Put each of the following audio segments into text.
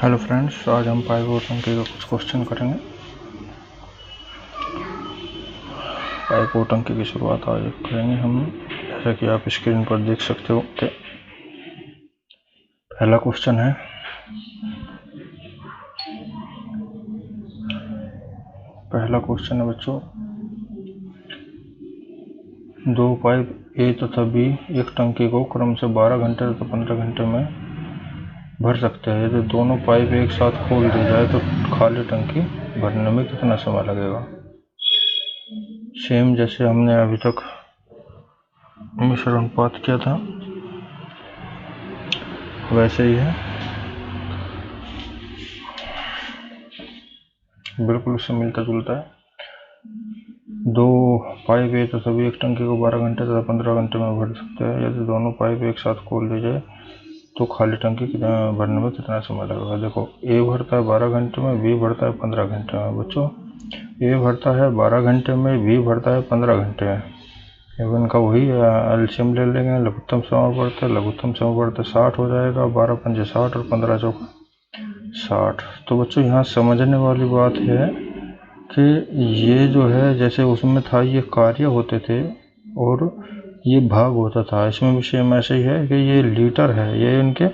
Hello friends, आज हम pipe और टंकी का कुछ क्वेश्चन करेंगे। पाइप और टंकी की शुरुआत आज करेंगे हम, जैसा कि आप स्क्रीन पर देख सकते हो। पहला क्वेश्चन है, बच्चों, दो पाइप ए तथा बी एक टंकी को क्रम से 12 घंटे तथा 15 घंटे में भर सकते हैं। यदि दोनों पाइप एक साथ खोल दी जाए तो खाली टंकी भरने में कितना समय लगेगा। सेम जैसे हमने अभी तक मिश्रण अनुपात किया था वैसे ही है, बिल्कुल उससे मिलता जुलता है। दो पाइप ए तथा बी एक टंकी को 12 घंटे तथा 15 घंटे में भर सकते हैं। यदि दोनों पाइप एक साथ खोल दी जाए तो खाली टंकी भरने में कितना समय लगेगा। देखो, ए भरता है 12 घंटे में, बी भरता है 15 घंटे में। बच्चों, ए भरता है 12 घंटे में, बी भरता है 15 घंटे में। इनका वही एलसीएम ले लेंगे, लघुत्तम समय बढ़ता है, लघुत्तम समय बढ़ता 60 हो जाएगा। 12 पंजे 60 और 15 चौका 60। तो बच्चों, यहाँ समझने वाली बात है कि ये जो है, जैसे उसमें था ये कार्य होते थे और ये भाग होता था, इसमें भी सेम ऐसे ही है कि ये लीटर है, ये इनके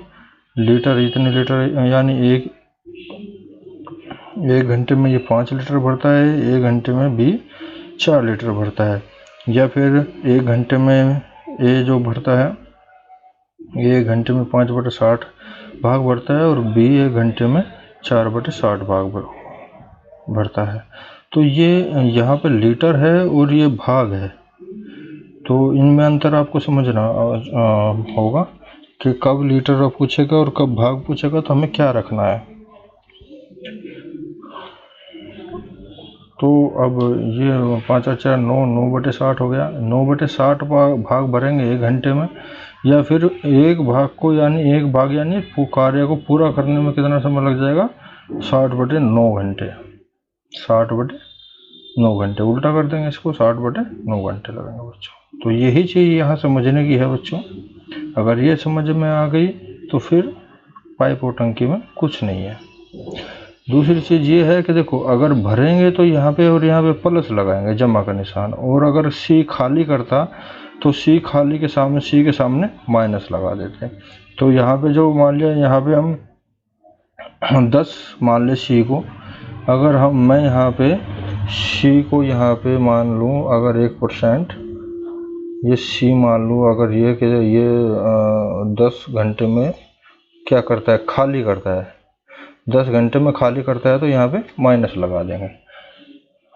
लीटर, इतने लीटर, यानी एक घंटे में ये 5 लीटर भरता है, एक घंटे में भी 4 लीटर भरता है। या फिर एक घंटे में ए जो भरता है, ये 1 घंटे में 5/60 भाग भरता है और बी 1 घंटे में 4/60 भाग भरता है। तो ये यहाँ पे लीटर है और ये भाग है, तो इनमें अंतर आपको समझना होगा कि कब लीटर पूछेगा और कब भाग पूछेगा, तो हमें क्या रखना है। तो अब ये 5 4 9 9/60 हो गया। 9/60 भाग भरेंगे 1 घंटे में, या फिर एक भाग को यानी कार्य को पूरा करने में कितना समय लग जाएगा, 60/9 घंटे। 60/9 घंटे उल्टा कर देंगे इसको, 60/9 घंटे लगेंगे बच्चों। तो यही चीज़ यहाँ समझने की है बच्चों। अगर ये समझ में आ गई तो फिर पाइप और टंकी में कुछ नहीं है। दूसरी चीज़ ये है कि देखो, अगर भरेंगे तो यहाँ पे और यहाँ पे प्लस लगाएंगे, जमा का निशान, और अगर सी खाली करता तो सी खाली के सामने, सी के सामने माइनस लगा देते। तो यहाँ पे जो मान लिया, यहाँ पे हम 10 मान ले सी को, अगर मैं यहाँ पे सी को यहाँ पे मान लूँ अगर 1%, ये सी मान लूँ अगर ये 10 घंटे में क्या करता है, खाली करता है, 10 घंटे में खाली करता है, तो यहाँ पे माइनस लगा देंगे,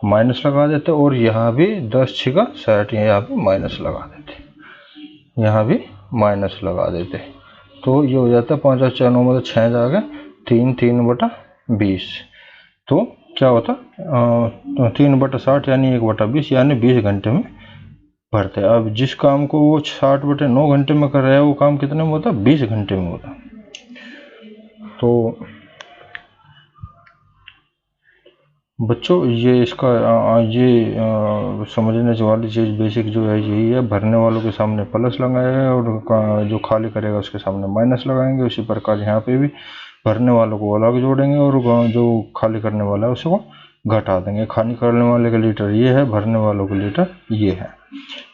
माइनस लगा देते, और यहाँ भी 10 6 60, यहाँ पे माइनस लगा देते, यहाँ भी माइनस लगा देते। तो ये हो जाता है 5 और 4 9 मतलब 6 जाएगा, 3 3/20। तो क्या होता, 3/60 यानी 1/20, यानी 20 घंटे में भरते हैं। अब जिस काम को वो 60/9 घंटे में कर रहा है, वो काम कितने में होता, 20 घंटे में होता। तो बच्चों, ये इसका समझने वाली चीज़ बेसिक जो है यही है। भरने वालों के सामने प्लस लगाएगा और जो खाली करेगा उसके सामने माइनस लगाएंगे। उसी प्रकार यहाँ पे भी भरने वालों को अलग जोड़ेंगे और जो खाली करने वाला है उसको घटा देंगे। खाली करने वाले का लीटर ये है, भरने वालों का लीटर ये है।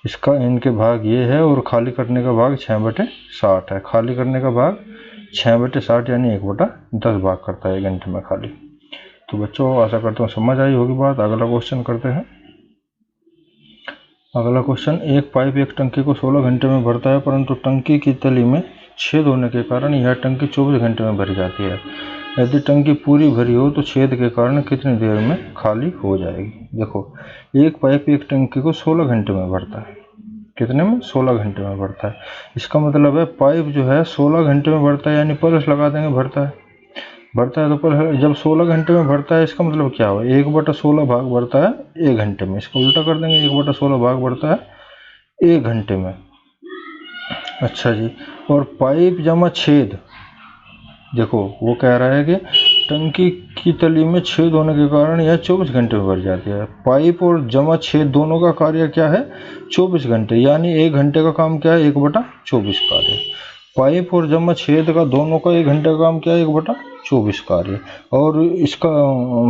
इसका इनके भाग ये है और खाली करने का भाग 6/60 है। खाली करने का भाग 6/60 यानी 1/10 भाग करता है 1 घंटे में खाली। तो बच्चों, आशा करता हूँ समझ आई होगी बात। अगला क्वेश्चन करते हैं। अगला क्वेश्चन, एक पाइप एक टंकी को 16 घंटे में भरता है, परंतु टंकी की तली में छेद होने के कारण यह टंकी 24 घंटे में भरी जाती है। यदि टंकी पूरी भरी हो तो छेद के कारण कितनी देर में खाली हो जाएगी। देखो, एक पाइप एक टंकी को 16 घंटे में भरता है। कितने में, 16 घंटे में भरता है। इसका मतलब है पाइप जो है 16 घंटे में भरता है, यानी प्लस लगा देंगे, भरता है तो पर जब 16 घंटे में भरता है, इसका मतलब क्या हुआ, 1/16 भाग भरता है 1 घंटे में। इसको उल्टा कर देंगे, 1/16 भाग भरता है 1 घंटे में। अच्छा जी, और पाइप जमा छेद, देखो वो कह रहा है कि टंकी की तली में छेद होने के कारण यह 24 घंटे में भर जाती है। पाइप और जमा छेद दोनों का कार्य क्या है, 24 घंटे, यानी 1 घंटे का काम क्या है, 1/24 कार्य। पाइप और जमा छेद का दोनों का 1 घंटे का काम क्या है, 1/24 कार्य। और इसका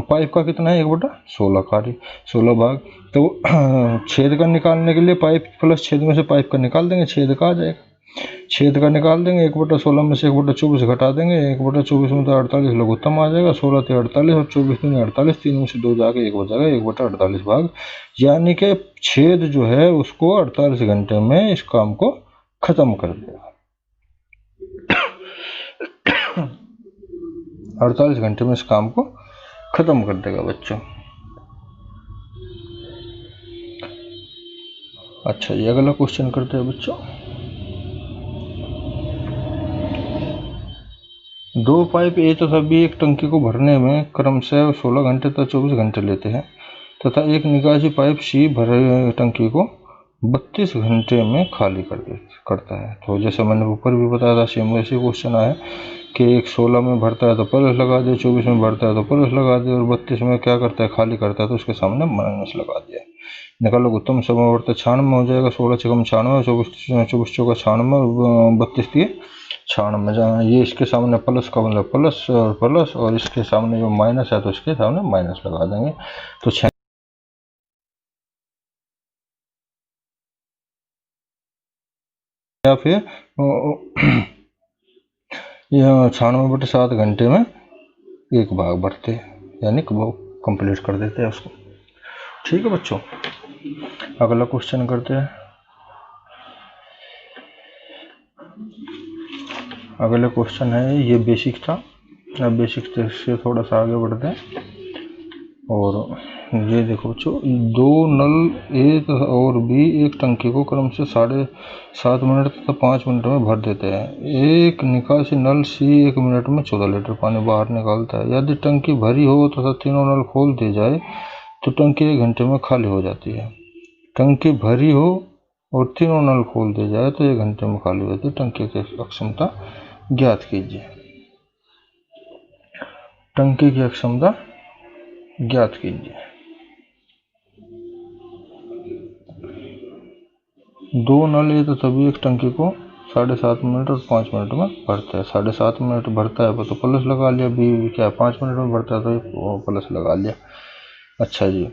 पाइप का कितना है, 1/16 कार्य, 16 भाग। तो छेद का निकालने के लिए पाइप प्लस छेद में से पाइप का निकाल देंगे, छेद का आ जाएगा। छेद का निकाल देंगे, 1/16 में से 1/24 घटा देंगे, 1/24 में तो 48 लघुत्तम आ जाएगा, 16 × 48 और 24 × 48, 3 में से 2 जाके 1 हो जाएगा, 1/48 भाग। यानी कि छेद जो है उसको 48 घंटे में इस काम को खत्म कर देगा। 48 घंटे में इस काम को खत्म कर देगा बच्चों। अच्छा, ये अगला क्वेश्चन करते हैं बच्चों। 2 पाइप ए तथा बी एक टंकी को भरने में क्रमशः 16 घंटे तथा 24 घंटे लेते हैं तथा एक निकासी पाइप सी भरे टंकी को 32 घंटे में खाली करता है। तो जैसे मैंने ऊपर भी बताया था, सेम वैसे क्वेश्चन आया कि एक 16 में भरता है तो प्लस लगा दिया, 24 में भरता है तो प्लस लगा दिया, और 32 में क्या करता है, खाली करता है तो उसके सामने माइनस लगा दिया। निकालो उत्तम समवर्त 96 हो जाएगा, 16 × 96, 24 × 96, 32 × 96। ये इसके सामने प्लस का मतलब प्लस और प्लस, और इसके सामने जो माइनस है तो इसके सामने माइनस लगा देंगे। तो या फिर 96/7 घंटे में 1 भाग भरते हैं, यानी वो कंप्लीट कर देते हैं उसको। ठीक है बच्चों, अगला क्वेश्चन करते हैं। अगला क्वेश्चन है, ये बेसिक था, अब बेसिक से थोड़ा सा आगे बढ़ते हैं। और ये देखो बच्चों, 2 नल ए और बी एक टंकी को क्रम से 7.5 मिनट तथा 5 मिनट में भर देते हैं। एक निकासी नल सी 1 मिनट में 14 लीटर पानी बाहर निकालता है। यदि टंकी भरी हो तथा तीनों नल खोल दिए जाए तो टंकी 1 घंटे में खाली हो जाती है। टंकी भरी हो और तीनों नल खोल दिए जाए तो 1 घंटे में खाली हो जाती है। टंकी की अक्षमता ज्ञात कीजिए। टंकी की अक्षमता ज्ञात कीजिए। 2 नल ए तथा बी एक टंकी को 7.5 मिनट और 5 मिनट में भरता है। 7.5 मिनट भरता है तो प्लस लगा लिया, बी क्या 5 मिनट में भरता है तो प्लस लगा लिया। अच्छा जी,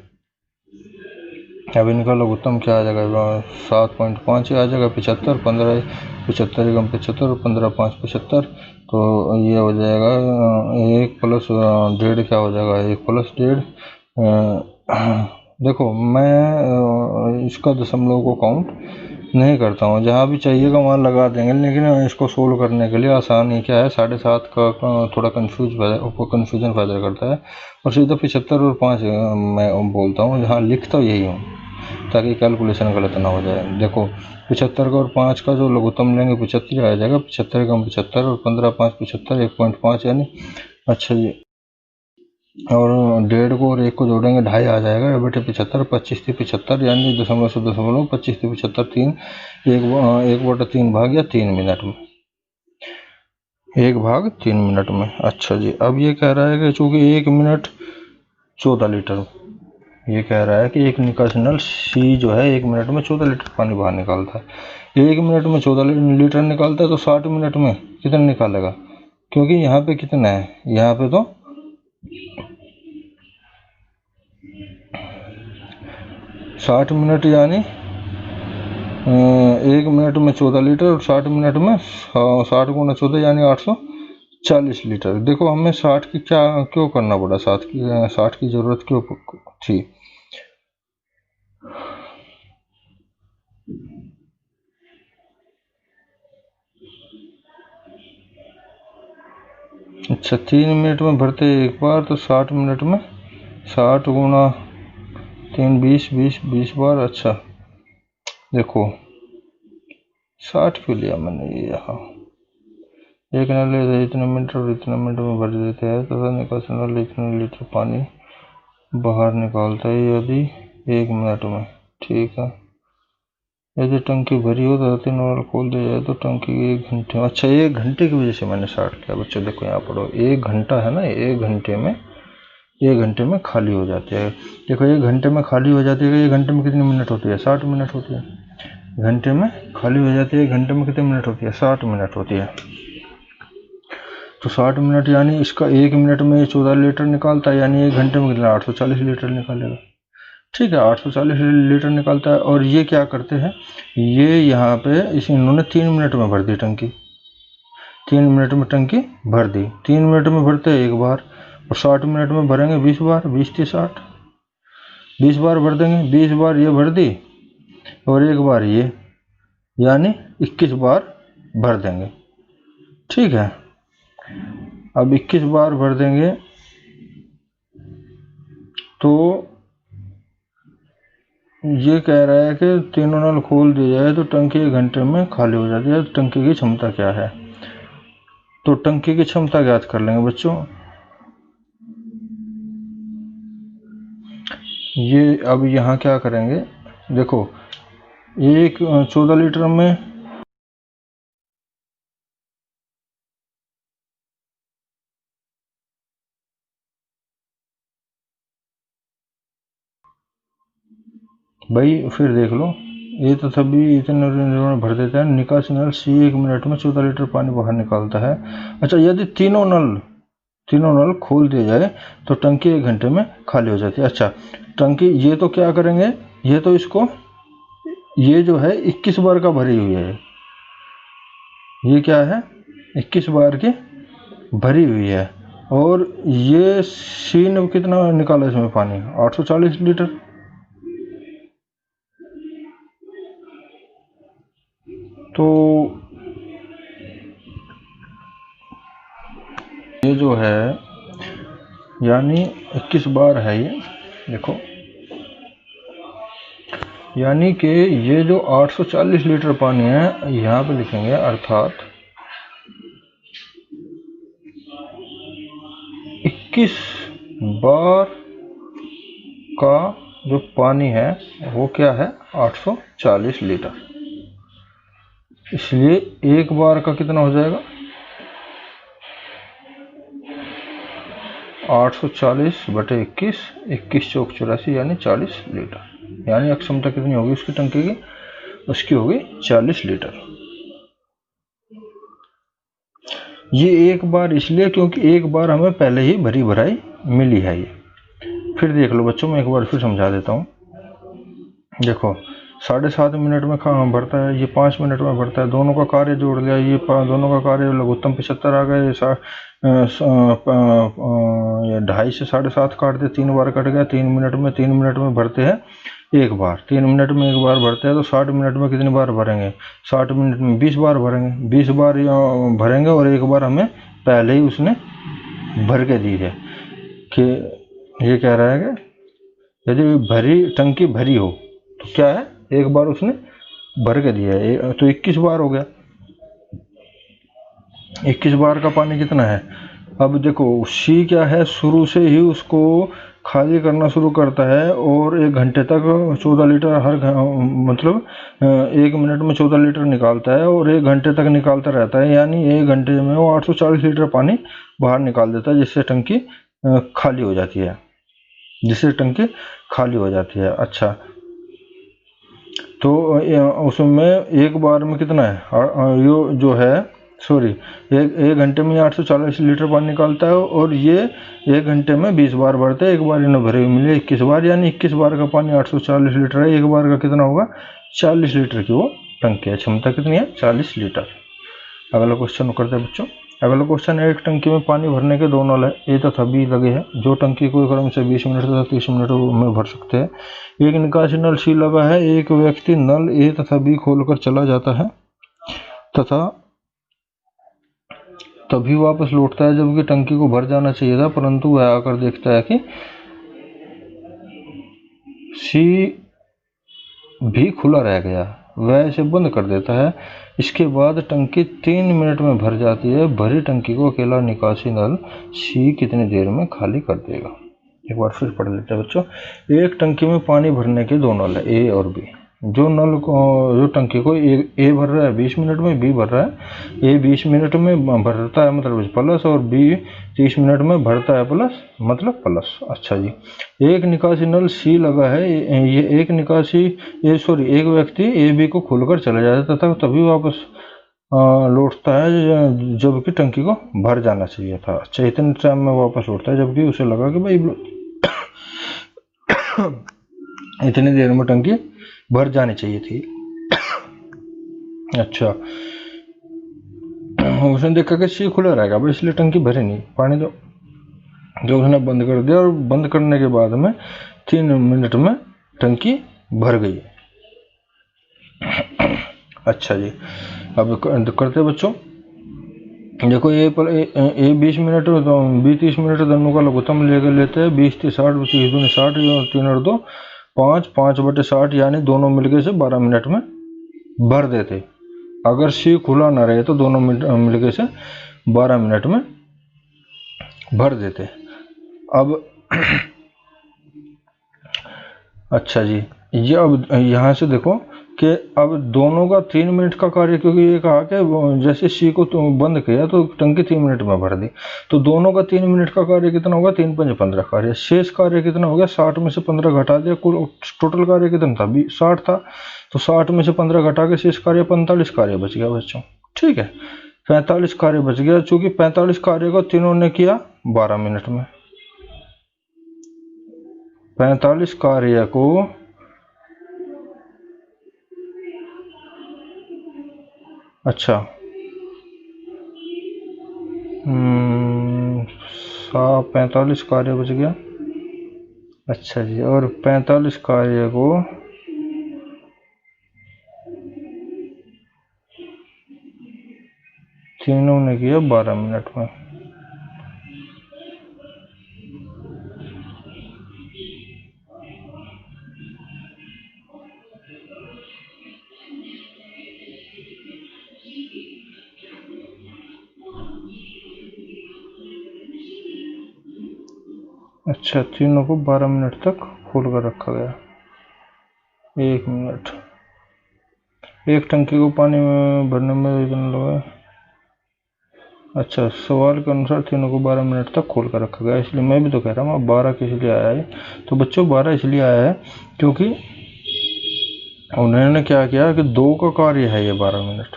अभी निकालो उत्तम क्या आ जाएगा, 7.5 आ जाएगा, 75, 15 75 × 75 और 15 × 5 75। तो ये हो जाएगा 1 + 1.5 क्या हो जाएगा, 1 + 1.5। देखो मैं इसका दशमलव को काउंट नहीं करता हूँ, जहाँ भी चाहिएगा वहाँ लगा देंगे, लेकिन इसको सोल्व करने के लिए आसानी क्या है, 7.5 का थोड़ा कन्फ्यूजन पैदा करता है, और सीधा 75 और 5 मैं बोलता हूँ, जहाँ लिखता यही हूँ ताकि कैलकुलेशन गलत ना हो जाए। देखो 75 का और 5 का जो लघुत्तम लेंगे 75 आ जाएगा, 75 × 75 और 15 × 5 75, 1.5 यानी। अच्छा जी, और 1.5 को और 1 को जोड़ेंगे 2.5 आ जाएगा, बटे 75, 25 × 75 यानी दशमलव से दशमलव 25 × 75 3, 1/3 भाग या 3 मिनट में, 1 भाग 3 मिनट में। अच्छा जी, अब ये कह रहा है कि चूंकि 1 मिनट 14 लीटर, ये कह रहा है कि एक निकासी नल सी जो है 1 मिनट में 14 लीटर पानी बाहर निकालता है। 1 मिनट में 14 लीटर निकालता है तो 60 मिनट में कितना निकालेगा, क्योंकि यहाँ पे कितना है, यहाँ पे तो 60 मिनट यानी 1 मिनट में 14 लीटर और 60 मिनट में 60 × 14 यानी 840 लीटर। देखो हमें 60 की क्यों करना पड़ा, 60 की जरूरत क्यों थी। अच्छा, 3 मिनट में भरते एक बार तो 60 मिनट में 60 × 3 20 20 20 बार। अच्छा देखो 60 क्यों लिया मैंने, ये यहाँ एक नल इतने मिनट और इतने मिनट में भर देते हैं तथा निकासी नल इतने लीटर पानी बाहर निकालता है यदि 1 मिनट में। ठीक है, यदि टंकी भरी हो तो 3 नल खोल दिया जाए तो टंकी 1 घंटे। अच्छा, 1 घंटे की वजह से मैंने 60 किया। बच्चों देखो यहाँ पढ़ो, 1 घंटा है ना, 1 घंटे में खाली हो जाती है। देखो 1 घंटे में खाली हो जाती है, 1 घंटे में कितने मिनट होती है, 60 मिनट होती है। घंटे में खाली हो जाती है। घंटे में कितने मिनट होती है? 60 मिनट होती है। तो 60 मिनट यानी इसका 1 मिनट में 14 लीटर निकालता है, यानी 1 घंटे में कितना? 840 लीटर निकालेगा। ठीक है, 840 लीटर निकालता है। और ये क्या करते हैं, ये यहाँ पे इन्होंने 3 मिनट में भर दी टंकी। 3 मिनट में टंकी भर दी। 3 मिनट में भरते हैं एक बार, और 60 मिनट में भरेंगे 20 बार। 20 × 60, 20 बार भर देंगे। 20 बार ये भर दी और एक बार ये, यानी 21 बार भर देंगे। ठीक है, अब 21 बार भर देंगे तो ये कह रहा है कि तीनों नल खोल दिया जाए तो टंकी 1 घंटे में खाली हो जाती है। तो टंकी की क्षमता क्या है? तो टंकी की क्षमता ज्ञात कर लेंगे बच्चों। ये अब यहाँ क्या करेंगे, देखो एक 14 लीटर में भाई फिर देख लो, ये तो सभी इतने भर देता है। निकासी नल सी 1 मिनट में 14 लीटर पानी बाहर निकालता है। अच्छा, यदि तीनों नल खोल दिए जाए तो टंकी 1 घंटे में खाली हो जाती है। अच्छा, टंकी ये तो क्या करेंगे, ये तो इसको, ये जो है 21 बार का भरी हुई है। ये क्या है? 21 बार की भरी हुई है। और ये सी ने कितना निकाला इसमें पानी? 840 लीटर। तो ये जो है यानी 21 बार है ये, देखो, यानी कि ये जो 840 लीटर पानी है यहाँ पे लिखेंगे, अर्थात 21 बार का जो पानी है वो क्या है? 840 लीटर। इसलिए एक बार का कितना हो जाएगा? 840/21, 21 चौक 84, यानी 40 लीटर। यानी अक्षमता कितनी होगी उसकी टंकी की? उसकी होगी 40 लीटर। ये एक बार इसलिए क्योंकि एक बार हमें पहले ही भरी भराई मिली है ये। फिर देख लो बच्चों, मैं एक बार फिर समझा देता हूँ। देखो 7.5 मिनट में भरता है, ये 5 मिनट में भरता है। दोनों का कार्य जोड़ लिया, ये दोनों का कार्य लघुत्तम 75 आ गए। 2.5 से 7.5 काट दे, 3 बार कट गया 3 मिनट में। 3 मिनट में भरते हैं एक बार, 3 मिनट में एक बार भरते हैं। तो 60 मिनट में कितनी बार भरेंगे? 60 मिनट में 20 बार भरेंगे। 20 बार भरेंगे और एक बार हमें पहले ही उसने भर के दी है। कि ये कह रहा है कि यदि टंकी भरी हो तो क्या है, एक बार उसने भर के दिया है, तो 21 बार हो गया। 21 बार का पानी कितना है? अब देखो सी क्या है, शुरू से ही उसको खाली करना शुरू करता है और 1 घंटे तक 14 लीटर मतलब 1 मिनट में 14 लीटर निकालता है और 1 घंटे तक निकालता रहता है। यानी 1 घंटे में वो 840 लीटर पानी बाहर निकाल देता है, जिससे टंकी खाली हो जाती है, अच्छा, तो उसमें एक बार में कितना है? यो जो है, सॉरी, एक घंटे में 840 लीटर पानी निकालता है और ये 1 घंटे में 20 बार भरते हैं। एक बार इन्हें भरे हुए मिले 21 बार, यानी 21 बार का पानी 840 लीटर है। एक बार का कितना होगा? 40 लीटर की वो टंकी है। क्षमता कितनी है? 40 लीटर। अगला क्वेश्चन करते हैं बच्चों। अगला क्वेश्चन है, एक टंकी में पानी भरने के 2 नल है, ए तथा बी लगे हैं, जो टंकी को क्रम से 20 मिनट तथा 30 मिनट में भर सकते हैं। एक निकासी नल सी लगा है। एक व्यक्ति नल ए तथा बी खोलकर चला जाता है तथा तभी वापस लौटता है जबकि टंकी को भर जाना चाहिए था, परंतु वह आकर देखता है कि सी भी खुला रह गया। वह इसे बंद कर देता है। इसके बाद टंकी 3 मिनट में भर जाती है। भरी टंकी को अकेला निकासी नल सी कितनी देर में खाली कर देगा? एक बार फिर पढ़ लेते हैं बच्चों। एक टंकी में पानी भरने के 2 नल है, ए और बी। जो नल को, जो टंकी को ए भर रहा है 20 मिनट में, बी भर रहा है, ए 20 मिनट में भरता है मतलब प्लस, और बी 30 मिनट में भरता है प्लस मतलब प्लस। अच्छा जी, एक निकासी नल सी लगा है, ये एक निकासी एक व्यक्ति ए बी को खोलकर चला जाता है तथा तभी वापस लौटता है जबकि टंकी को भर जाना चाहिए था। अच्छा, इतने टाइम में वापस लौटता है जबकि उसे लगा कि भाई इतनी देर में टंकी भर जानी चाहिए थी। अच्छा, उसने देखा कि सी खुला रहेगा भाई, इसलिए टंकी भरी नहीं, पानी तो जो उसने बंद कर दिया, और बंद करने के बाद में 3 मिनट में टंकी भर गई। अच्छा जी, अब करते बच्चों, देखो ए 20 मिनट तो बी 30 मिनट दोनों का लघुत्तम लेते हैं। 20 30 60 30 दूनी 60, 3 और 2 5, 5/60 यानी दोनों मिलके से 12 मिनट में भर देते। अगर सी खुला ना रहे तो दोनों मिलके से 12 मिनट में भर देते। अब अच्छा जी, ये अब यहाँ से देखो कि अब दोनों का 3 मिनट का कार्य, क्योंकि ये कहा कि जैसे सी को तो बंद किया तो टंकी 3 मिनट में भर दी, तो दोनों का 3 मिनट का कार्य कितना होगा, 3 5 15 कार्य। शेष कार्य कितना हो गया, 60 में से 15 घटा दिया, कुल टोटल कार्य कितना था 60 था, तो 60 में से 15 घटा के शेष कार्य 45 कार्य बच गया बच्चों। ठीक है, 45 कार्य बच गया, चूंकि 45 कार्य को तीनों ने किया 12 मिनट में। 45 कार्य को अच्छा 45 कार्य बच गया। अच्छा जी, और 45 कार्य को तीनों ने किया 12 मिनट में। अच्छा, तीनों को 12 मिनट तक खोल कर रखा गया। 1 मिनट, एक टंकी को पानी में भरने में कितना लगा। अच्छा, सवाल के अनुसार तीनों को 12 मिनट तक खोल कर रखा गया, इसलिए मैं भी तो कह रहा हूँ 12 किस लिए आया है। तो बच्चों 12 इसलिए आया है क्योंकि उन्होंने क्या किया कि 2 का कार्य है ये 12 मिनट,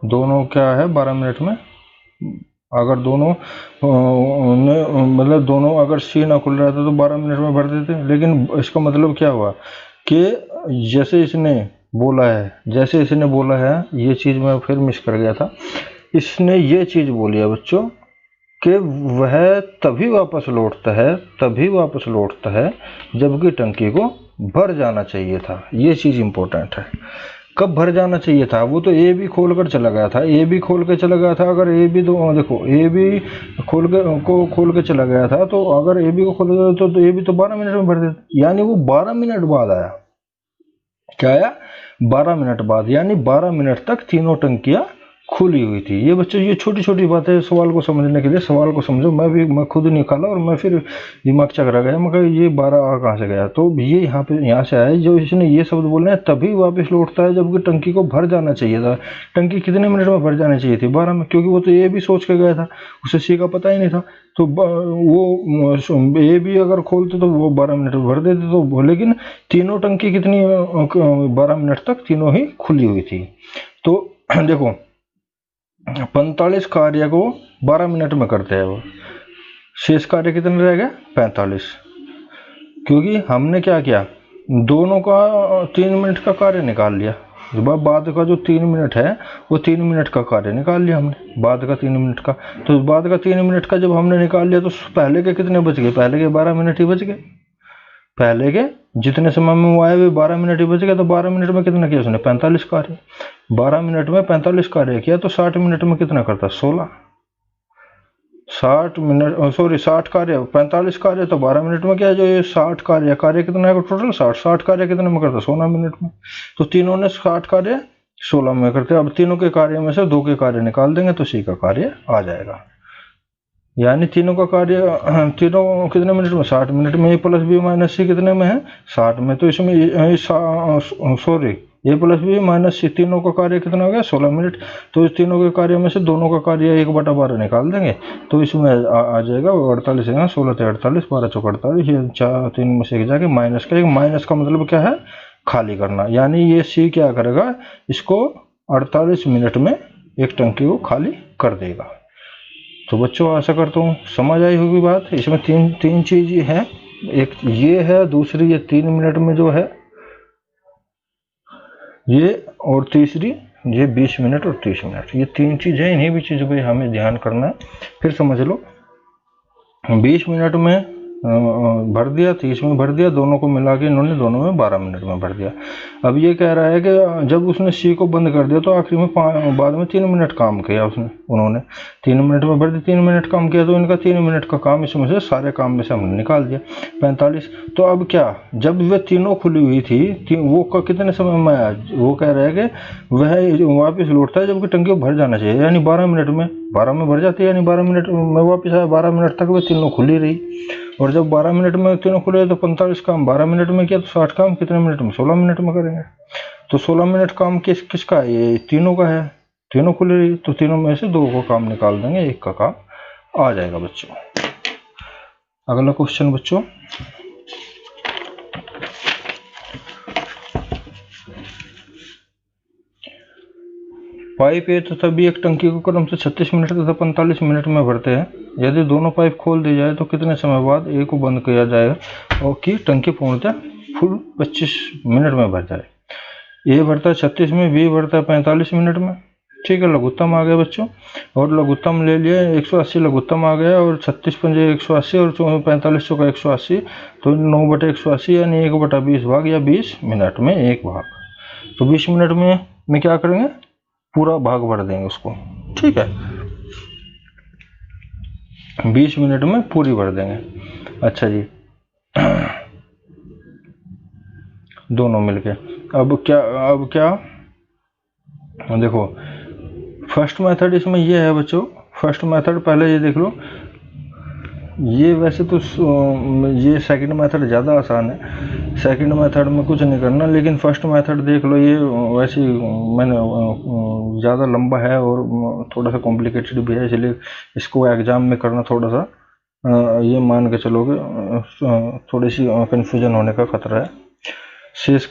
दोनों क्या है 12 मिनट में। अगर दोनों मतलब दोनों अगर सी ना खुल रहा था तो 12 मिनट में भर देते, लेकिन इसका मतलब क्या हुआ कि जैसे इसने बोला है ये चीज़ मैं फिर मिस कर गया था। इसने ये चीज़ बोली है बच्चों कि वह तभी वापस लौटता है जबकि टंकी को भर जाना चाहिए था। ये चीज़ इंपॉर्टेंट है, कब भर जाना चाहिए था। वो तो ए भी खोल कर चला गया था, अगर ए भी तो देखो ए भी खोल के चला गया था, तो अगर ए बी को खोल गया तो ए बी तो 12 मिनट में भर देते, यानी वो 12 मिनट बाद आया। क्या आया, 12 मिनट बाद, यानी 12 मिनट तक तीनों टंकियां खुली हुई थी। ये बच्चों ये छोटी छोटी बातें सवाल को समझने के लिए, सवाल को समझो। मैं खुद निकाला और मैं फिर दिमाग चकरा गया, मैं कहा ये 12 कहाँ से गया। तो ये यहाँ से आया, जो इसने ये शब्द बोले हैं तभी वापस लौटता है जबकि टंकी को भर जाना चाहिए था। टंकी कितने मिनट में भर जानी चाहिए थी, 12 में, क्योंकि वो तो ये भी सोच के गया था, उसे सी का पता ही नहीं था। तो वो ए भी अगर खोलते तो वो 12 मिनट में भर देते, तो लेकिन तीनों टंकी कितनी 12 मिनट तक तीनों ही खुली हुई थी। तो देखो 45 कार्य को 12 मिनट में करते हैं वो, शेष कार्य कितने रह गए 45, क्योंकि हमने क्या किया, दोनों का 3 मिनट का कार्य निकाल लिया। बाद का जो 3 मिनट है वो 3 मिनट का कार्य निकाल लिया हमने, बाद का 3 मिनट का। तो बाद का 3 मिनट का जब हमने निकाल लिया तो पहले के कितने बच गए, पहले के 12 मिनट ही बच गए। पहले के जितने समय में वो आए हुए 12 मिनट ही बच गए। तो 12 मिनट में कितना किया उसने 45 कार्य, 12 मिनट में 45 कार्य किया, तो 60 मिनट में कितना करता 16। 60 कार्य 45 कार्य तो 12 मिनट में क्या है, जो ये 60 कार्य कितना है टोटल 60 कार्य कितने में करता 16 मिनट में। तो तीनों ने 60 कार्य 16 में करते। अब तीनों के कार्य में से 2 के कार्य निकाल देंगे तो सी का कार्य आ जाएगा। यानी तीनों का कार्य तीनों कितने मिनट में, 60 मिनट में। ए प्लस बी माइनस सी कितने में है, 60 में। तो इसमें सॉरी ए प्लस बी माइनस सी तीनों का कार्य कितना हो गया, 16 मिनट। तो इस तीनों के कार्य में से दोनों का कार्य 1/12 निकाल देंगे, तो इसमें आ जाएगा 48 है, 16 × 48, 12 × 48, ये 4 3 में से एक जाके माइनस करेगा। माइनस का मतलब क्या है, खाली करना। यानी ये सी क्या करेगा, इसको 48 मिनट में एक टंकी को खाली कर देगा। तो बच्चों आशा करता हूँ समझ आई होगी बात। इसमें तीन चीज है, एक ये है, दूसरी ये 3 मिनट में जो है ये, और तीसरी ये 20 मिनट और 30 मिनट। ये 3 चीज है, इन्हीं भी चीजों पे हमें ध्यान करना है। फिर समझ लो 20 मिनट में भर दिया, 30 में भर दिया, दोनों को मिला के इन्होंने दोनों में 12 मिनट में भर दिया। अब ये कह रहा है कि जब उसने सी को बंद कर दिया तो आखिरी में बाद में 3 मिनट काम किया उन्होंने 3 मिनट में भर दिया, 3 मिनट काम किया, तो इनका 3 मिनट का काम इसमें से सारे काम में से हमने निकाल दिया 45। तो अब क्या, जब वे तीनों खुली हुई थी वो कितने समय में आया, वो कह रहा है कि वह वापस लौटता है जबकि टंकी को भर जाना चाहिए, यानी 12 मिनट में, 12 में भर जाती है, यानी 12 मिनट में वापस आया। 12 मिनट तक वे तीनों खुली रही, और जब 12 मिनट में तीनों खुले तो 45 काम 12 मिनट में किया, तो 60 काम कितने मिनट में, 16 मिनट में करेंगे। तो 16 मिनट काम किसका है, ये तीनों का है, तीनों खुले रही, तो तीनों में से 2 को काम निकाल देंगे, 1 का काम आ जाएगा बच्चों। अगला क्वेश्चन बच्चों, पाइप ए तथा बी एक टंकी को क्रम से 36 मिनट तथा 45 मिनट में भरते हैं। यदि दोनों पाइप खोल दी जाए तो कितने समय बाद ए को बंद किया जाएगा और कि टंकी पूर्णतः फुल 25 मिनट में भर जाए। ए भरता है 36 में, बी भरता है 45 मिनट में। ठीक है, लघुत्तम आ गया बच्चों, और लघुत्तम ले लिया 180 लघुत्तम आ गया, और 36 पंजे 180 और 45 का 180, तो 9/180 यानी 1/20 भाग, या 20 मिनट में 1 भाग। तो 20 मिनट में क्या करेंगे, पूरा भाग भर देंगे उसको। ठीक है, 20 मिनट में पूरी भर देंगे। अच्छा जी, दोनों मिलके अब क्या देखो, फर्स्ट मेथड इसमें ये है बच्चों, फर्स्ट मेथड पहले ये देख लो, ये वैसे तो ये सेकंड मेथड ज़्यादा आसान है, सेकंड मेथड में कुछ नहीं करना, लेकिन फर्स्ट मेथड देख लो, ये वैसे मैंने ज़्यादा लंबा है और थोड़ा सा कॉम्प्लिकेटेड भी है, इसलिए इसको एग्ज़ाम में करना थोड़ा सा ये मान के चलोगे थोड़ी सी कन्फ्यूजन होने का खतरा है। शेष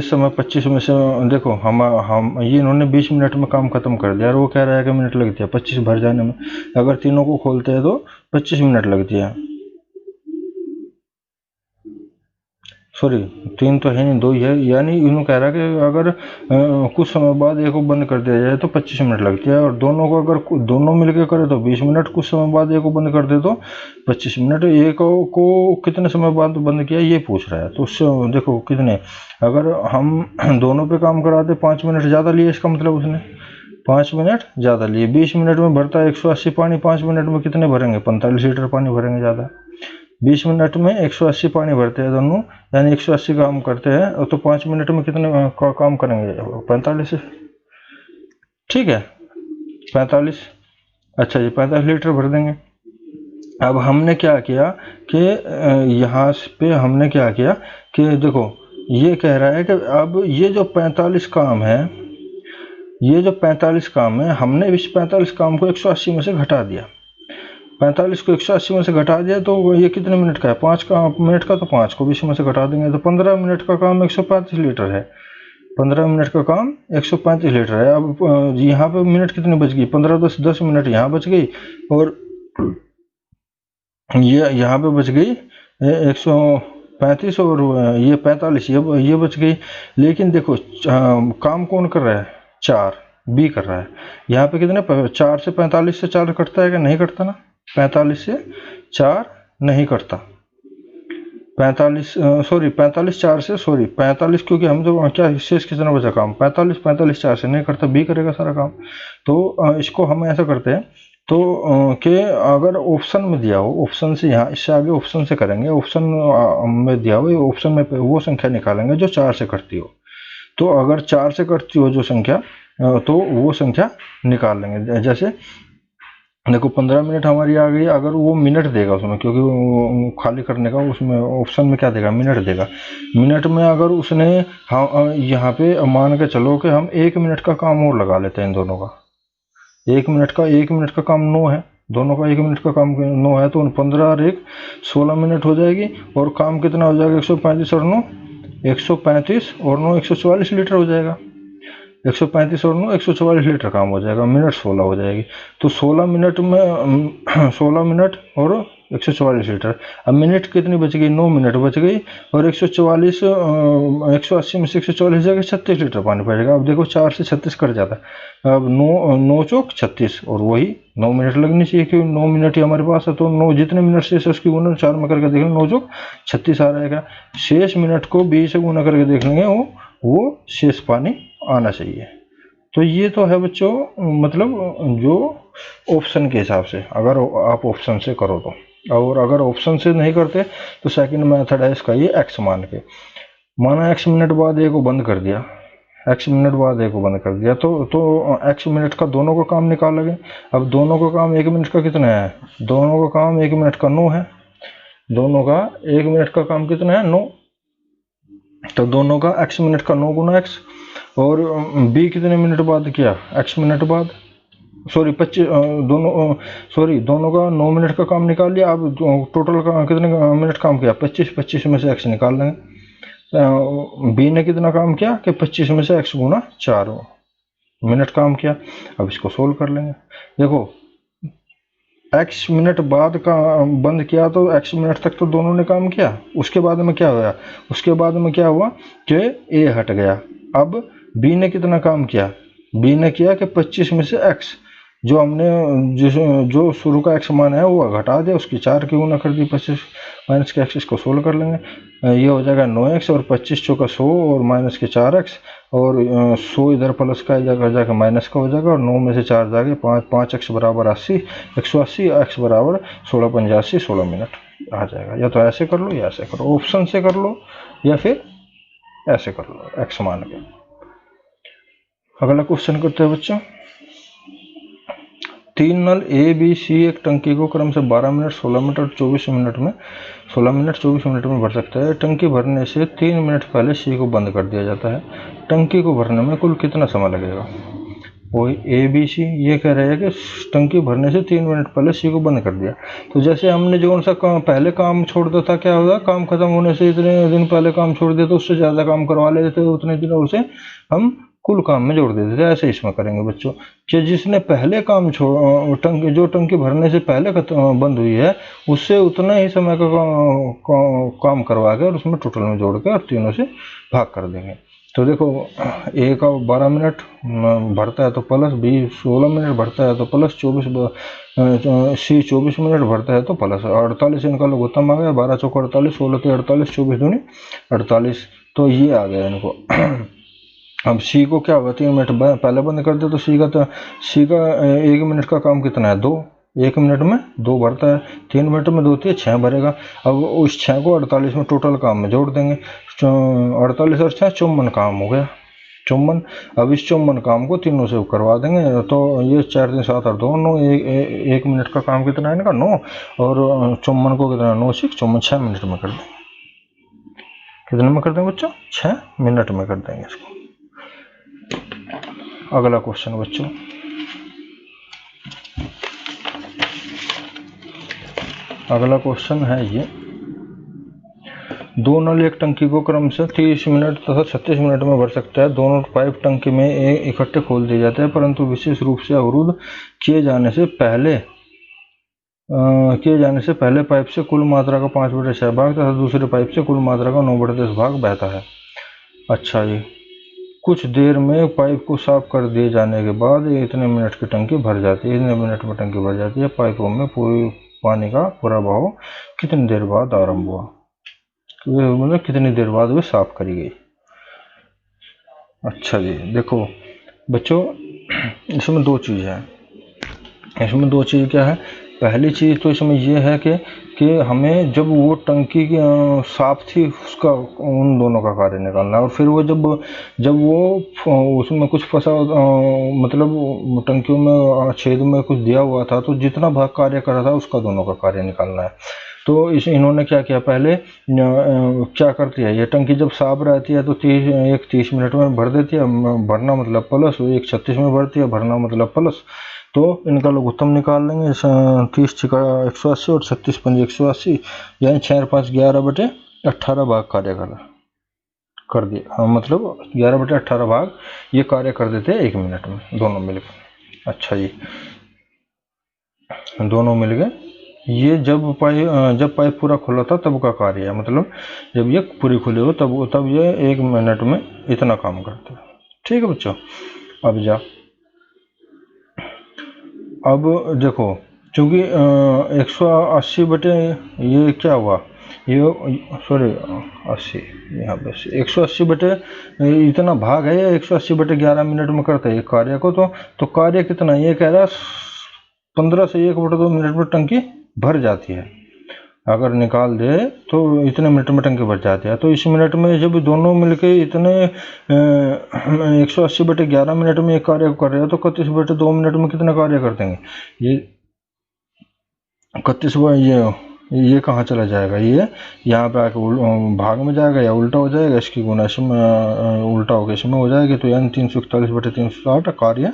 समय 25 में से देखो हम ये इन्होंने 20 मिनट में काम खत्म कर दिया, और वो कह रहा है कि मिनट लगती है 25 भर जाने में। अगर तीनों को खोलते हैं तो 25 मिनट लगती है, सॉरी 3 तो है नहीं, 2 ही है, यानी इन्होंने कह रहा है कि अगर कुछ समय बाद एक को बंद कर दिया जाए तो 25 मिनट लगती है, और दोनों को अगर दोनों मिलकर करे तो 20 मिनट, कुछ समय बाद एक को बंद कर दे तो 25 मिनट। एक को कितने समय बाद बंद किया ये पूछ रहा है, तो उससे देखो कितने, अगर हम दोनों पे काम कराते 5 मिनट ज़्यादा लिए, इसका मतलब उसने 5 मिनट ज़्यादा लिए। 20 मिनट में भरता है 180 पानी, 5 मिनट में कितने भरेंगे, 45 लीटर पानी भरेंगे ज़्यादा। 20 मिनट में 180 पानी भरते हैं दोनों, यानी 180 काम करते हैं, और तो 5 मिनट में कितने काम करेंगे, 45। ठीक है, 45। अच्छा जी, 45 लीटर भर देंगे। अब हमने क्या किया कि यहाँ पे हमने क्या किया कि देखो, ये कह रहा है कि अब ये जो 45 काम है, ये जो 45 काम है, हमने इस 45 काम को 180 में से घटा दिया, 45 को 180 में से घटा दिया, तो ये कितने मिनट का है, 5 मिनट का, तो 5 को 20 में से घटा देंगे, तो 15 मिनट का काम 135 लीटर है, 15 मिनट का काम 135 लीटर है। अब यहाँ पे मिनट कितनी बच गई, 15 10 मिनट यहाँ बच गई, और ये यहाँ पे बच गई 135, और ये 45 ये बच गई। लेकिन देखो काम कौन कर रहा है, 4 बी कर रहा है। यहाँ पे कितने 4 से 45 से 4 कटता है कि नहीं कटता ना, 45 से 4 नहीं कटता, 45 4 से 45, क्योंकि हम तो क्या शेष कितना बचा काम, 45 4 से नहीं करता, बी करेगा सारा काम। तो इसको हम ऐसा करते हैं तो कि अगर ऑप्शन में दिया हो, ऑप्शन से यहाँ इससे आगे ऑप्शन से करेंगे, ऑप्शन में दिया हो, ऑप्शन में वो संख्या निकालेंगे जो 4 से कटती हो। तो अगर 4 से कटती हो जो संख्या, तो वो संख्या निकाल लेंगे। जैसे देखो 15 मिनट हमारी आ गई। अगर वो मिनट देगा उसमें, क्योंकि वो खाली करने का उसमें ऑप्शन में क्या देगा, मिनट देगा। मिनट में अगर उसने, हाँ यहाँ पे मान के चलो कि हम 1 मिनट का काम और लगा लेते हैं इन दोनों का। 1 मिनट का काम 9 है, दोनों का 1 मिनट का काम 9 है, तो 15 और 1 16 मिनट हो जाएगी। और काम कितना हो जाएगा, 135 और 9 135 और 9 144 लीटर हो जाएगा। 135 और 9 144 लीटर काम हो जाएगा, मिनट 16 हो जाएगी। तो 16 मिनट में 16 मिनट और 144 लीटर। अब मिनट कितनी बच गई, 9 मिनट बच गई। और 144 180 में से 144 जाएगा, 36 लीटर पानी पड़ेगा। अब देखो 4 से 36 कट जाता है। अब 9 चौक 36, और वही 9 मिनट लगनी चाहिए, क्योंकि 9 मिनट ही हमारे पास है। तो 9 जितने मिनट से उसकी गुना 4 में करके देख लेंगे, 9 चौक 36 आ रहेगा। शेष मिनट को 20 से गुना करके देख लेंगे, वो शेष पानी आना चाहिए। तो ये तो है बच्चों, मतलब जो ऑप्शन के हिसाब से, अगर आप ऑप्शन से करो तो। और अगर ऑप्शन से नहीं करते तो सेकंड मेथड है इसका, ये x मान के, माना x मिनट बाद a को बंद कर दिया, x मिनट बाद a को बंद कर दिया, तो x मिनट का दोनों का काम निकालोगे। अब दोनों का काम 1 मिनट का कितना है, दोनों का काम 1 मिनट का 9 है। दोनों का 1 मिनट का काम कितना है, 9। तो दोनों का x मिनट का 9 गुना x। और b कितने मिनट बाद किया, x मिनट बाद, सॉरी 25, दोनों का 9 मिनट का काम निकाल लिया। अब टोटल का कितने मिनट काम किया, 25 में से x निकाल लेंगे। b ने कितना काम किया कि 25 में से x गुना 4 मिनट काम किया। अब इसको सोल्व कर लेंगे। देखो x मिनट बाद का बंद किया, तो x मिनट तक तो दोनों ने काम किया। उसके बाद में क्या हुआ, उसके बाद में क्या हुआ कि a हट गया। अब b ने कितना काम किया, b ने किया कि 25 में से x, जो हमने जो शुरू का x मान है वो घटा दिया, उसकी 4 की गुना कर दी 25 माइनस के x। इसको सोल्व कर लेंगे। ये हो जाएगा 9x और 25 चौका 100 और माइनस के 4x, और 100 इधर प्लस का जाकर जाकर माइनस का हो जाएगा, और 9 में से 4 जाके 5x बराबर 80, 180, x बराबर 16 85 16 मिनट आ जाएगा। या तो ऐसे कर लो या ऐसे करो, ऑप्शन से कर लो या फिर ऐसे कर लो x मान के। अगला क्वेश्चन करते हैं बच्चों। 3 नल ए बी सी एक टंकी को क्रम से 12 मिनट 16 मिनट और 24 मिनट में भर सकता है। टंकी भरने से 3 मिनट पहले सी को बंद कर दिया जाता है। टंकी को भरने में कुल कितना समय लगेगा। वही ए बी सी ये कह रहे हैं कि टंकी भरने से 3 मिनट पहले सी को बंद कर दिया। तो जैसे हमने जो सा पहले काम छोड़ दिया था, क्या होगा, काम खत्म होने से इतने दिन पहले काम छोड़ दिया तो उससे ज़्यादा काम करवा लेते थे, उतने दिनों से हम कुल काम में जोड़ देते थे। ऐसे इसमें करेंगे बच्चों कि जिसने पहले काम जो टंकी भरने से पहले बंद हुई है, उससे उतना ही समय का काम करवा के और उसमें टोटल में जोड़ के और तीनों से भाग कर देंगे। तो देखो ए का 12 मिनट भरता है तो प्लस, बी 16 मिनट भरता है तो प्लस, 24 सी 24 मिनट भरता है तो प्लस, 48 इनका लोग उत्तम आ गया, 12 चौक 48, 16 से 48, 24 दूनी 48। तो ये आ गया इनको। अब सी को क्या होगा, 3 मिनट पहले बंद कर दे तो सी का 1 मिनट का काम कितना है, 2। 1 मिनट में 2 भरता है, 3 मिनट में 2 × 6 भरेगा। अब उस 6 को 48 में टोटल काम में जोड़ देंगे। 48 और 6 54 काम हो गया, 54। अब इस 54 काम को तीनों से करवा देंगे। तो ये 4 3 7 और 2 9, 1 मिनट का काम कितना है इनका, 9, और 54 को कितना, 9 6 54, 6 मिनट में कर देंगे। कितने में कर देंगे बच्चों, 6 मिनट में कर देंगे इसको। अगला क्वेश्चन बच्चों, अगला क्वेश्चन है ये। 2 नल एक टंकी को क्रम से 30 मिनट तथा 36 मिनट में भर सकता है। दोनों पाइप टंकी में इकट्ठे खोल दिए जाते हैं, परंतु विशेष रूप से अवरुद्ध किए जाने से पहले पाइप से कुल मात्रा का 5/6 भाग तथा दूसरे पाइप से कुल मात्रा का 9/10 भाग बहता है। अच्छा जी, कुछ देर में पाइप को साफ कर दिए जाने के बाद इतने मिनट की टंकी भर जाती है, इतने मिनट में टंकी भर जाती है। पाइपों में पूरी पानी का पूरा बहाव कितनी देर बाद आरंभ हुआ, मतलब कितनी देर बाद वो साफ करी गई। अच्छा जी, देखो बच्चों इसमें 2 चीज़ है। इसमें 2 चीज़ क्या है पहली चीज़ तो इसमें ये है कि हमें जब वो टंकी साफ थी उसका उन दोनों का कार्य निकालना है, और फिर वो जब वो उसमें कुछ फंसा मतलब टंकियों में छेद में कुछ दिया हुआ था, तो जितना भाग कार्य कर रहा था उसका दोनों का कार्य निकालना है। तो इन्होंने क्या किया, पहले क्या करती है ये टंकी जब साफ रहती है तो 30 मिनट में भर देती है, भरना मतलब प्लस, 1:36 में भरती है, भरना मतलब प्लस। तो इनका लघुत्तम निकाल लेंगे, 30 छिका 180 और 36 पंजे 180, यानी 6 और 5 11/18 भाग कार्य कर दिया। हाँ, मतलब 11/18 भाग ये कार्य कर देते हैं 1 मिनट में दोनों मिलकर। अच्छा जी, दोनों मिल गए। ये जब पाइप पूरा खुला था तब का कार्य है, मतलब जब ये पूरी खुली हो तब ये 1 मिनट में इतना काम करते हैं। ठीक है बच्चों, अब देखो, चूँकि 180 बटे ये क्या हुआ, ये सॉरी 80, यहाँ पे 180 बटे इतना भाग है, या 180 बटे 11 मिनट में करता है ये कार्य को। तो कार्य कितना, ये कह रहा है 15 से 1/2 मिनट में टंकी भर जाती है। अगर निकाल दे तो इतने मिनट में टंकी भर जाती है। तो इस मिनट में जब दोनों मिलके इतने 180 बटे 11 मिनट में एक कार्य कर रहे हैं, तो 31 बटे 2 मिनट में कितना कार्य कर देंगे। ये 31 ये कहाँ चला जाएगा, ये यहाँ पे आके भाग में जाएगा या उल्टा हो जाएगा, इसकी गुना इसमें उल्टा होगा इसमें हो जाएगी। तो यानी 341 बटे 360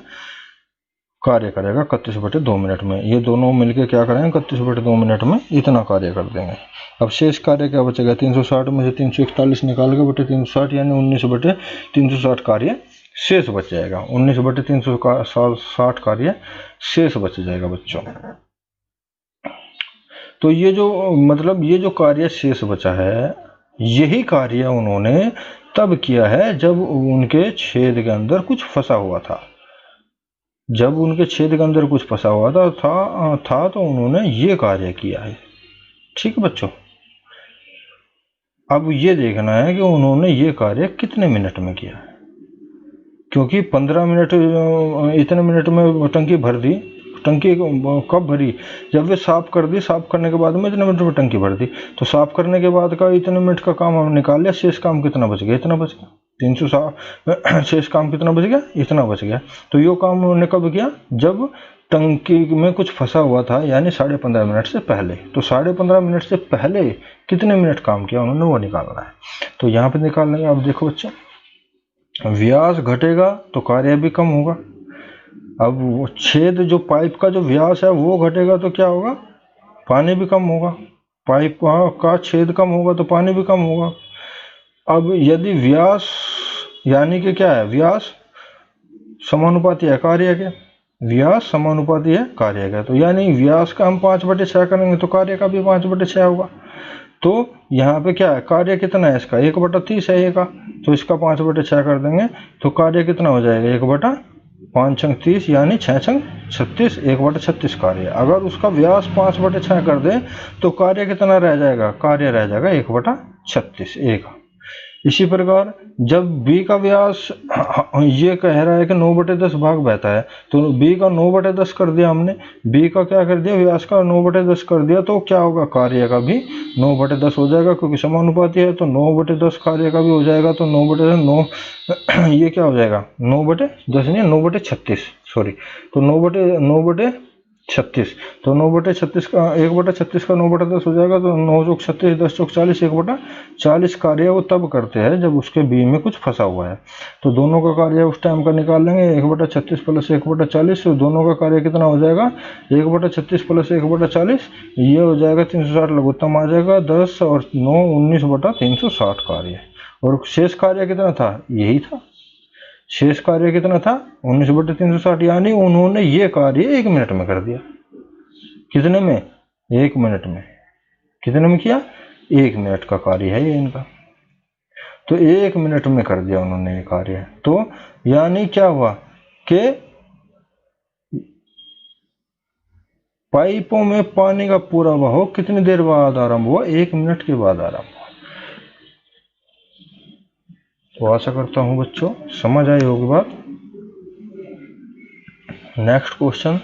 कार्य करेगा 31 बटे 2 मिनट में। ये दोनों मिलके क्या करेंगे, 31 बटे 2 मिनट में इतना कार्य कर देंगे। अब शेष कार्य क्या बचेगा, 360 में से 341 निकाल के बटे 360, यानी 19 बटे 360 कार्य शेष बच जाएगा। 19 बटे 360 कार्य शेष बच जाएगा बच्चों। तो ये जो कार्य शेष बचा है, यही कार्य उन्होंने तब किया है जब उनके छेद के अंदर कुछ फंसा हुआ था। जब उनके छेद के अंदर कुछ फंसा हुआ था तो उन्होंने ये कार्य किया है। ठीक है बच्चों, अब ये देखना है कि उन्होंने ये कार्य कितने मिनट में किया है, क्योंकि 15 मिनट इतने मिनट में टंकी भर दी। टंकी कब भरी, जब वे साफ कर दी, साफ करने के बाद में इतने मिनट में टंकी भर दी। तो साफ करने के बाद का इतने मिनट का काम हम निकाल लिया, शेष काम कितना बच गया, इतना बच गया 360। शेष काम कितना बच गया, इतना बच गया। तो ये काम उन्होंने कब किया, जब टंकी में कुछ फंसा हुआ था, यानी 15.5 मिनट से पहले। तो 15.5 मिनट से पहले कितने मिनट काम किया उन्होंने, वो निकालना है। तो यहाँ पे निकाल लेंगे। अब देखो बच्चों, व्यास घटेगा तो कार्य भी कम होगा। अब वो छेद जो पाइप का जो व्यास है वो घटेगा तो क्या होगा, पानी भी कम होगा। पाइप का छेद कम होगा तो पानी भी कम होगा। अब यदि व्यास, यानी कि क्या है, व्यास समानुपाती है कार्य के, व्यास समानुपाती है कार्य का। तो यानी व्यास का हम 5/6 करेंगे तो कार्य का भी 5/6 होगा। तो यहाँ पे क्या है, कार्य कितना है इसका, 1/30 है ये का। तो इसका 5/6 कर देंगे तो कार्य कितना हो जाएगा, 1/5 छंग 30, यानी 6 छंग 36, 1/36 कार्य। अगर उसका व्यास 5/6 कर दे तो कार्य कितना रह जाएगा, कार्य रह जाएगा 1/36 एक। इसी प्रकार जब b का व्यास ये कह रहा है कि 9/10 भाग बहता है, तो b का 9/10 कर दिया हमने, b का क्या कर दिया, व्यास का 9/10 कर दिया। तो क्या होगा, कार्य का भी 9/10 हो जाएगा, क्योंकि समानुपाती है। तो 9/10 कार्य का भी हो जाएगा। तो 9/9 ये क्या हो जाएगा, 9/10 नहीं, 9/36 सॉरी। तो 9/36, तो 9/36 का 1/36 का 9/10 हो जाएगा। तो 9 × 36, 10 × 40, 1/40 कार्य वो तब करते हैं जब उसके बी में कुछ फंसा हुआ है। तो दोनों का कार्य उस टाइम का निकाल लेंगे, 1/36 प्लस 1/40। दोनों का कार्य कितना हो जाएगा, 1/36 प्लस 1/40, ये हो जाएगा 360। लघुत्तम आ जाएगा 10 और 9 19/360 कार्य। और शेष कार्य कितना था, यही था। शेष कार्य कितना था, 19/360, यानी उन्होंने ये कार्य 1 मिनट में कर दिया। कितने में, 1 मिनट में। कितने में किया, 1 मिनट का कार्य है ये इनका। तो 1 मिनट में कर दिया उन्होंने ये कार्य। तो यानी क्या हुआ कि पाइपों में पानी का पूरा बहाव कितनी देर बाद आरंभ हुआ, 1 मिनट के बाद आरंभ हुआ। तो आशा करता हूं बच्चों समझ आई होगी बात। Next question,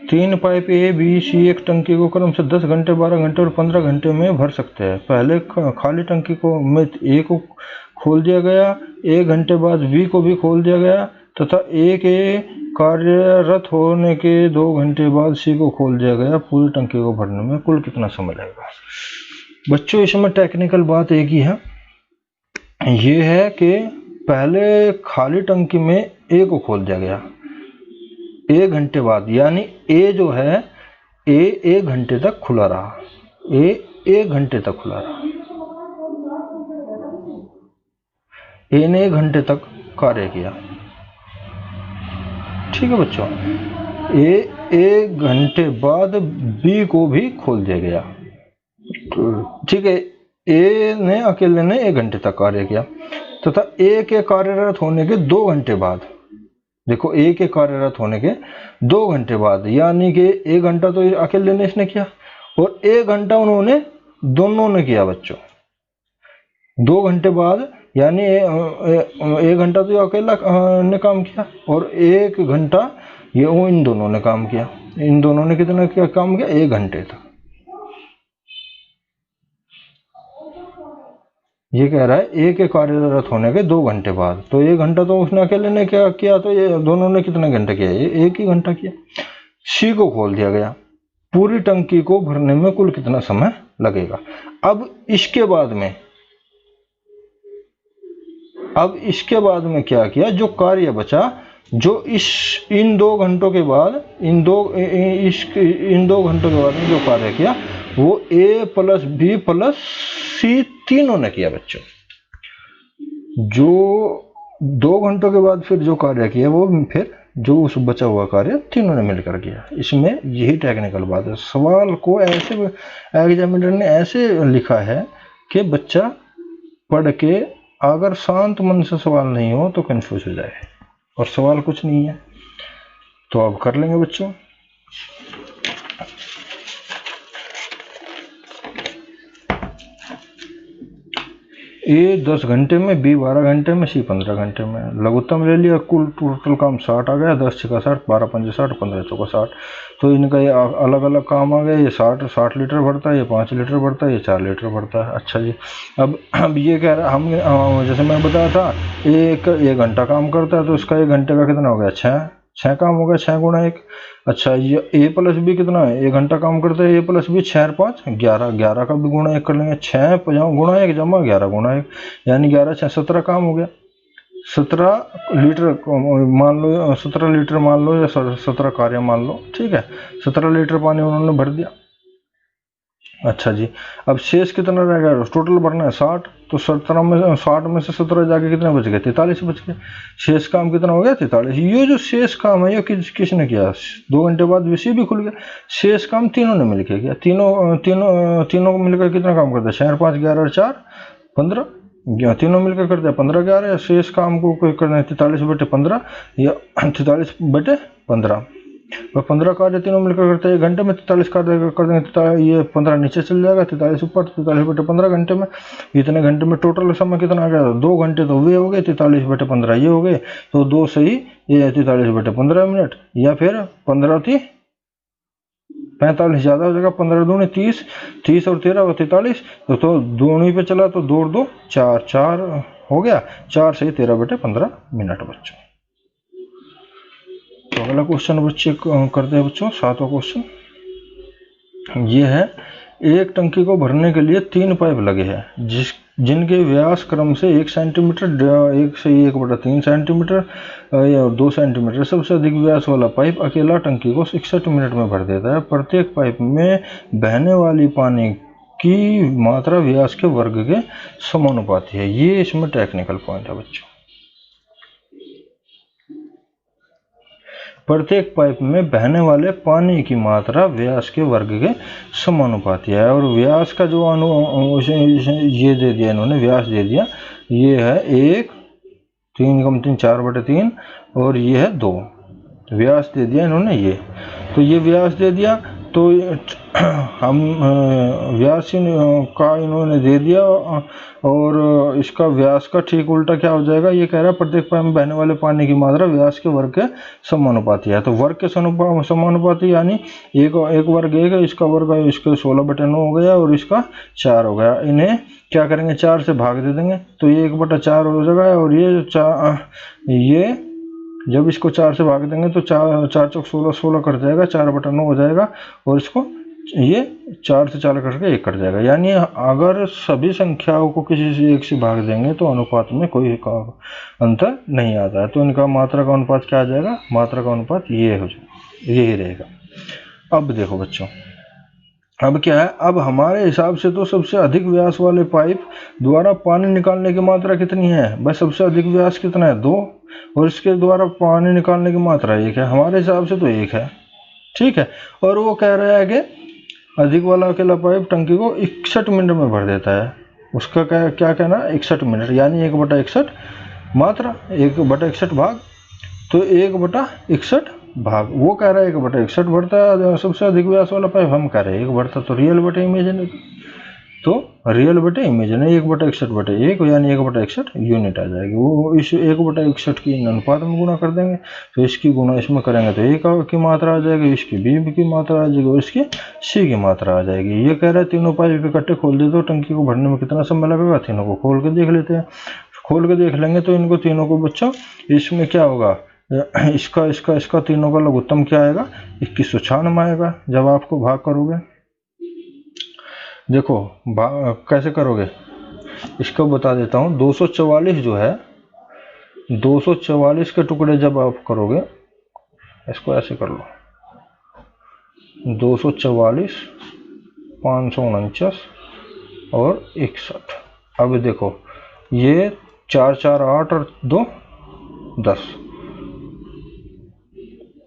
3 pipe A B C एक टंकी को क्रम से 10 घंटे 12 घंटे और 15 घंटे में भर सकते हैं। पहले खाली टंकी को में ए को खोल दिया गया, 1 घंटे बाद बी को भी खोल दिया गया तथा ए के कार्यरत होने के 2 घंटे बाद सी को खोल दिया गया। पूरी टंकी को भरने में कुल कितना समय लगेगा? बच्चों इसमें टेक्निकल बात एक ही है, ये है कि पहले खाली टंकी में ए को खोल दिया गया 1 घंटे बाद, यानी ए जो है ए 1 घंटे तक खुला रहा, ए 1 घंटे तक खुला रहा, ए ने 1 घंटे तक कार्य किया। ठीक है बच्चों, ए 1 घंटे बाद बी को भी खोल दिया गया। ठीक है, ए ने अकेले ने 1 घंटे तक कार्य किया तथा ए के कार्यरत होने के 2 घंटे बाद, देखो ए के कार्यरत होने के 2 घंटे बाद, यानी कि 1 घंटा तो अकेले ने इसने किया और 1 घंटा उन्होंने दोनों ने किया बच्चों। 2 घंटे बाद यानी 1 घंटा तो अकेला ने काम किया और 1 घंटा ये इन दोनों ने काम किया। इन दोनों ने कितना काम किया? 1 घंटे तक। ये कह रहा है ए के कार्यरत होने के 2 घंटे बाद, तो 1 घंटा तो उसने अकेले ने क्या किया, तो ये दोनों ने कितने घंटे किया? ये 1 ही घंटा किया। सी को खोल दिया गया। पूरी टंकी को भरने में कुल कितना समय लगेगा? अब इसके बाद में क्या किया? जो कार्य बचा, जो इन 2 घंटों के बाद इन दो घंटों के बाद में जो कार्य किया वो ए प्लस बी प्लस सी तीनों ने किया बच्चों। जो 2 घंटों के बाद फिर जो कार्य किया वो फिर जो उस बचा हुआ कार्य तीनों ने मिलकर किया। इसमें यही टेक्निकल बात है। सवाल को ऐसे एग्जामिनर ने ऐसे लिखा है कि बच्चा पढ़ के अगर शांत मन से सवाल नहीं हो तो कंफ्यूज हो जाए, और सवाल कुछ नहीं है। तो अब कर लेंगे बच्चों। ए 10 घंटे में, बी 12 घंटे में, सी 15 घंटे में। लघुत्तम ले लिया, कुल टोटल काम 60 आ गया। 10 छक्का 60, 12 पंजे 60, 15 चौका 60। तो इनका ये अलग अलग काम आ गया। ये 60 लीटर भरता है, ये 5 लीटर भरता है, ये 4 लीटर भरता है। अच्छा जी, अब ये कह रहा है हम जैसे मैं बताया था 1 घंटा काम करता है, तो इसका 1 घंटे का कितना हो गया? 6 काम हो गया, 6 गुणा 1। अच्छा, ये ए प्लस बी कितना है? 1 घंटा काम करते हैं ए प्लस बी, 6 और 5 11, 11 का भी गुणा 1 कर लेंगे। 6 गुणा 1 जमा 11 गुणा 1, यानी 11 6 17 काम हो गया। 17 लीटर मान लो, 17 लीटर मान लो या 17 कार्य मान लो। ठीक है, 17 लीटर पानी उन्होंने भर दिया। अच्छा जी, अब शेष कितना रह गया? टोटल भरना है 60, तो 60 में से 17 जाके कितने बच गए? 43 बच गए। शेष काम कितना हो गया? 43। ये जो शेष काम है ये किसने किया? 2 घंटे बाद विषय भी खुल गया। शेष काम तीनों ने मिलकर किया। तीनों को मिलकर कितना काम करता है? 6 और 5 11 और 4 15, तीनों मिलकर करते हैं 15 11। या शेष काम को करना है 43/15 या 43/15, और 15 कार्य तीनों मिलकर करते हैं 1 घंटे में। 43 कार्य कर देंगे, ये 15 नीचे चल जाएगा, 43 ऊपर, 43/15 घंटे में। इतने घंटे में टोटल समय कितना आ गया? 2 घंटे तो वे हो गए, 43/15 ये हो गए, तो 2 सही ये 43/15 मिनट, या फिर 15 थी 45 ज़्यादा हो जाएगा, 15 दूनी 30, 30 और 13 और 43, तो दोनों ही पे चला, तो 2 और 2 4, 4 हो गया, 4 सही 13/15 मिनट बच्चों। तो अगला क्वेश्चन बच्चे करते हैं बच्चों, 7वां क्वेश्चन ये है। एक टंकी को भरने के लिए 3 पाइप लगे हैं जिनके व्यास क्रम से 1 सेंटीमीटर, 1 से 1/3 सेंटीमीटर या 2 सेंटीमीटर। सबसे अधिक व्यास वाला पाइप अकेला टंकी को 61 मिनट में भर देता है। प्रत्येक पाइप में बहने वाली पानी की मात्रा व्यास के वर्ग के समानुपाती है। ये इसमें टेक्निकल पॉइंट है बच्चों। प्रत्येक पाइप में बहने वाले पानी की मात्रा व्यास के वर्ग के समानुपाती है। और व्यास का जो ये दे दिया इन्होंने, व्यास दे दिया, ये है 1 3 कम 3 4/3 और ये है 2। व्यास दे दिया इन्होंने ये, तो ये व्यास दे दिया। तो हम व्यास का इन्होंने दे दिया, और इसका व्यास का ठीक उल्टा क्या हो जाएगा, ये कह रहा है प्रत्येक पाइप में बहने वाले पानी की मात्रा व्यास के वर्ग के समानुपाती है। तो वर्ग के समानुपाती यानी एक वर्ग 1 है, इसका वर्ग है, इसका 16/9 हो गया और इसका 4 हो गया। इन्हें क्या करेंगे, 4 से भाग दे देंगे तो ये 1/4 हो जाएगा, और ये जब इसको 4 से भाग देंगे तो 4 चौक 16, 16 कट जाएगा, 4/9 हो जाएगा, और इसको ये 4 से 4 करके 1 कट जाएगा। यानी अगर सभी संख्याओं को किसी से 1 से भाग देंगे तो अनुपात में कोई अंतर नहीं आता है। तो इनका मात्रा का अनुपात क्या आ जाएगा, मात्रा का अनुपात ये हो जाएगा, यही रहेगा। अब देखो बच्चों, अब क्या है, अब हमारे हिसाब से तो सबसे अधिक व्यास वाले पाइप द्वारा पानी निकालने की मात्रा कितनी है, बस सबसे अधिक व्यास कितना है, 2, और इसके द्वारा पानी निकालने की मात्रा 1 है। हमारे हिसाब से तो 1 है, ठीक है। और वो कह रहा है कि अधिक वाला अकेला पाइप टंकी को 61 मिनट में भर देता है। उसका क्या कहना है, 61 मिनट, यानी 1/61 मात्रा 1/61 भाग, तो 1/61 भाग, वो कह रहा है 1/61 भरता है सबसे अधिक व्यास वाला पाइप, हम कह रहे हैं 1 भरता, तो रियल बटे इमेजिनरी, तो रियल बटे इमेजिनरी 1/61/1 यानी 1/61 यूनिट आ जाएगी। वो इस 1/61 की अनुपात में गुणा कर देंगे, तो इसकी गुणा इसमें करेंगे तो A की मात्रा आ जाएगी, इसकी B की मात्रा आ जाएगी, और इसकी C की मात्रा आ जाएगी। ये कह रहा है तीनों पाइप इकट्ठे खोल दे तो टंकी को भरने में कितना समय लगेगा, तीनों को खोल के देख लेते हैं। खोल के देख लेंगे तो इनको तीनों को बच्चों, इसमें क्या होगा, इसका तीनों का लघुत्तम क्या आएगा, 2196 आएगा जब आपको भाग करोगे। देखो कैसे करोगे, इसको बता देता हूँ। 244 जो है, 244 के टुकड़े जब आप करोगे, इसको ऐसे कर लो, 244, 549 और 61। अब देखो ये 4 4 8 और 2 10,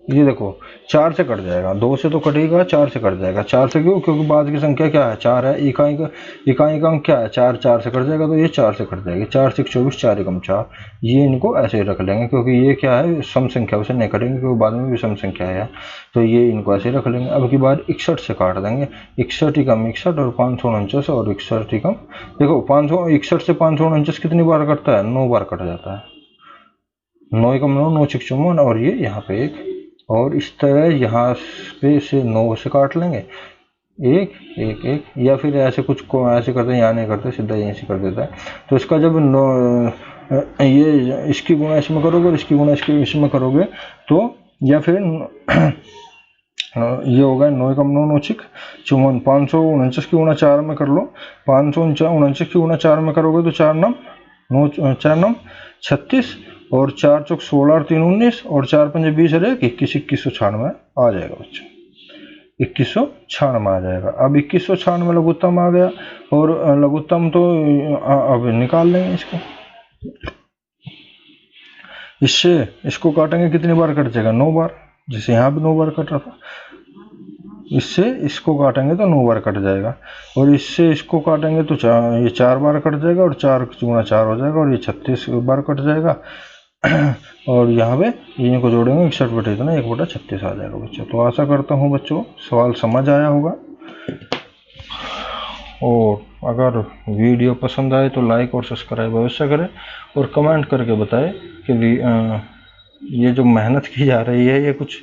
ये देखो 4 से कट जाएगा, 2 से तो कटेगा, 4 से कट जाएगा। 4 से क्यों, क्योंकि बाद की संख्या क्या है, 4 है, इकाई का अंक क्या है, 4, 4 से कट जाएगा, तो ये 4 से कट जाएगी। 4 से 24, 4 एकम 4, ये इनको ऐसे ही रख लेंगे, क्योंकि ये क्या है, सम संख्या से नहीं कटेंगे, क्योंकि बाद में भी सम संख्या है, तो ये इनको ऐसे रख लेंगे। अब की बार 61 से काट देंगे, 61 एकम 61 और 549 और 61 एकम, देखो 561 से 549 कितनी बार कटता है, 9 बार कट जाता है, 9 एकम 9, 9 6 54, और ये यहाँ पे 1, और इस तरह यहाँ पे से 9 से काट लेंगे, 1 1 1, या फिर ऐसे कुछ को ऐसे करते हैं, यहाँ नहीं करते, सीधा यहीं से कर देता है। तो इसका जब ये इसकी गुणा इसमें करोगे और इसकी गुणा इसमें करोगे, तो या फिर ये होगा 9 एकम 9, 9 6 54, 549 की गुणा 4 में कर लो, 549 की गुणा 4 में करोगे तो 4 9 36, और 4 चौक 16 और 3 19, और 4 5 20 और 1 21, 2196 आ जाएगा बच्चों, 2196 आ जाएगा। अब 2196 लघुत्तम आ गया, और लघुत्तम तो अब निकाल लेंगे इसको, इससे इसको काटेंगे कितनी बार कट जाएगा, 9 बार, जैसे यहाँ भी 9 बार कट रहा था। इससे इसको काटेंगे तो 9 बार कट जाएगा, और इससे इसको काटेंगे तो ये 4 बार कट जाएगा, और 4 गुणा 4 हो जाएगा, और ये 36 बार कट जाएगा, और यहाँ पे इनको जोड़ेंगे 61 बटे इतना 1/36 आ जाएगा बच्चों। तो आशा करता हूँ बच्चों सवाल समझ आया होगा, और अगर वीडियो पसंद आए तो लाइक और सब्सक्राइब अवश्य करें, और कमेंट करके बताएं कि ये जो मेहनत की जा रही है ये कुछ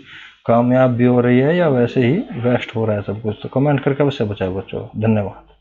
कामयाब भी हो रही है या वैसे ही वेस्ट हो रहा है सब कुछ। तो कमेंट करके अवश्य बताएं बच्चों। धन्यवाद।